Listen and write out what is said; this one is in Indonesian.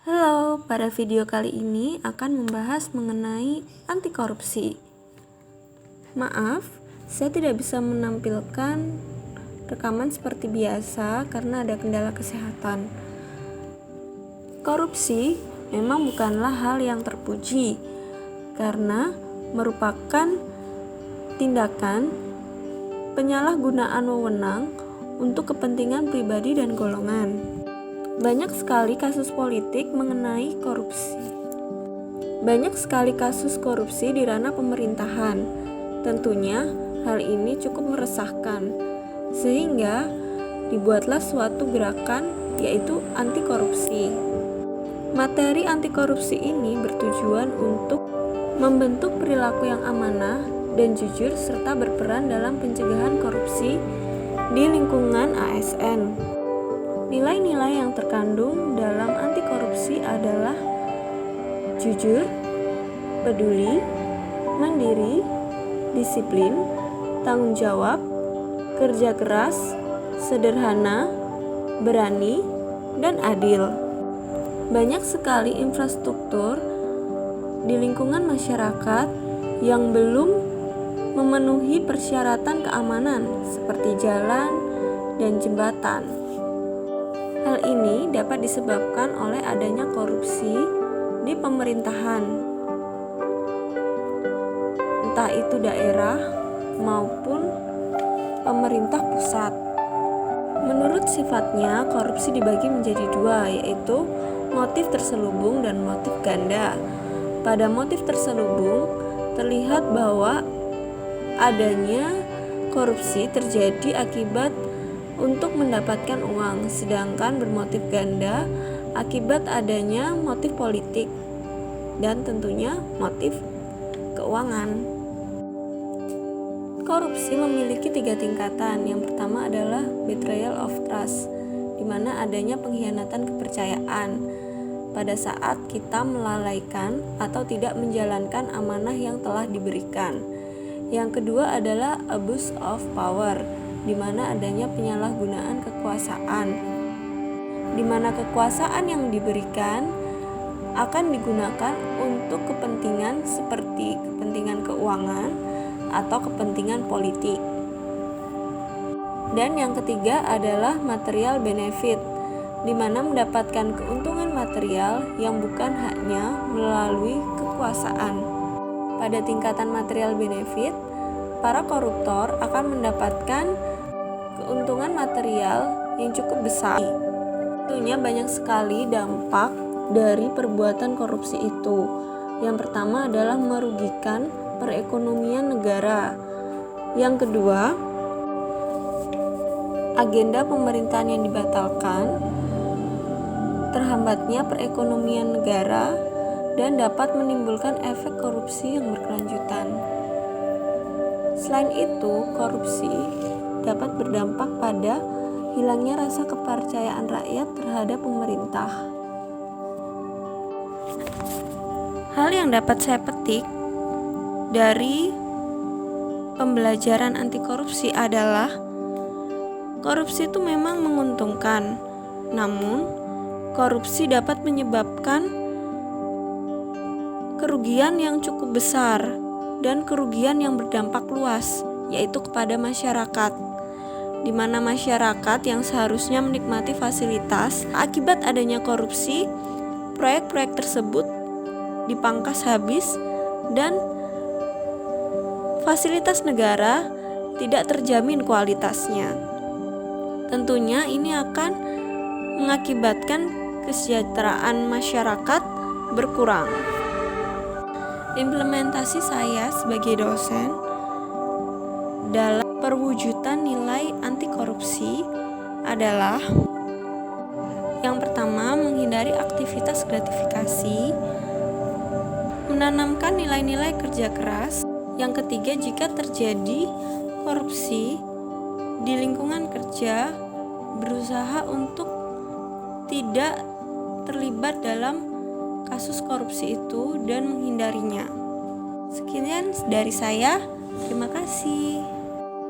Halo, pada video kali ini akan membahas mengenai anti korupsi. Maaf, saya tidak bisa menampilkan rekaman seperti biasa karena ada kendala kesehatan. Korupsi memang bukanlah hal yang terpuji karena merupakan tindakan penyalahgunaan wewenang untuk kepentingan pribadi dan golongan. Banyak sekali kasus politik mengenai korupsi. Banyak sekali kasus korupsi di ranah pemerintahan. Tentunya hal ini cukup meresahkan, sehingga dibuatlah suatu gerakan yaitu anti korupsi. Materi anti korupsi ini bertujuan untuk membentuk perilaku yang amanah dan jujur serta berperan dalam pencegahan korupsi di lingkungan ASN. Nilai-nilai yang terkandung dalam anti korupsi adalah jujur, peduli, mandiri, disiplin, tanggung jawab, kerja keras, sederhana, berani, dan adil. Banyak sekali infrastruktur di lingkungan masyarakat yang belum memenuhi persyaratan keamanan seperti jalan dan jembatan. Hal ini dapat disebabkan oleh adanya korupsi di pemerintahan, entah itu daerah maupun pemerintah pusat. Menurut sifatnya, korupsi dibagi menjadi dua, yaitu motif terselubung dan motif ganda. Pada motif terselubung, terlihat bahwa adanya korupsi terjadi akibat untuk mendapatkan uang, sedangkan bermotif ganda akibat adanya motif politik dan tentunya motif keuangan. Korupsi memiliki 3 tingkatan. Yang pertama adalah betrayal of trust, di mana adanya pengkhianatan kepercayaan pada saat kita melalaikan atau tidak menjalankan amanah yang telah diberikan. Yang kedua adalah abuse of power, di mana adanya penyalahgunaan kekuasaan, di mana kekuasaan yang diberikan akan digunakan untuk kepentingan seperti kepentingan keuangan atau kepentingan politik. Dan yang ketiga adalah material benefit, di mana mendapatkan keuntungan material yang bukan hanya melalui kekuasaan. Pada tingkatan material benefit, para koruptor akan mendapatkan keuntungan material yang cukup besar. Tentunya banyak sekali dampak dari perbuatan korupsi itu. Yang pertama adalah merugikan perekonomian negara. Yang kedua, agenda pemerintahan yang dibatalkan, terhambatnya perekonomian negara, dan dapat menimbulkan efek korupsi yang berkelanjutan. Selain itu, korupsi dapat berdampak pada hilangnya rasa kepercayaan rakyat terhadap pemerintah. Hal yang dapat saya petik dari pembelajaran anti korupsi adalah korupsi itu memang menguntungkan, namun korupsi dapat menyebabkan kerugian yang cukup besar dan kerugian yang berdampak luas, yaitu kepada masyarakat, di mana masyarakat yang seharusnya menikmati fasilitas akibat adanya korupsi, proyek-proyek tersebut dipangkas habis dan fasilitas negara tidak terjamin kualitasnya. Tentunya ini akan mengakibatkan kesejahteraan masyarakat berkurang. Implementasi saya sebagai dosen dalam perwujudan nilai anti korupsi adalah: yang pertama, menghindari aktivitas gratifikasi, menanamkan nilai-nilai kerja keras. Yang ketiga, jika terjadi korupsi di lingkungan kerja, berusaha untuk tidak terlibat dalam kasus korupsi itu dan menghindarinya. Sekian dari saya, terima kasih.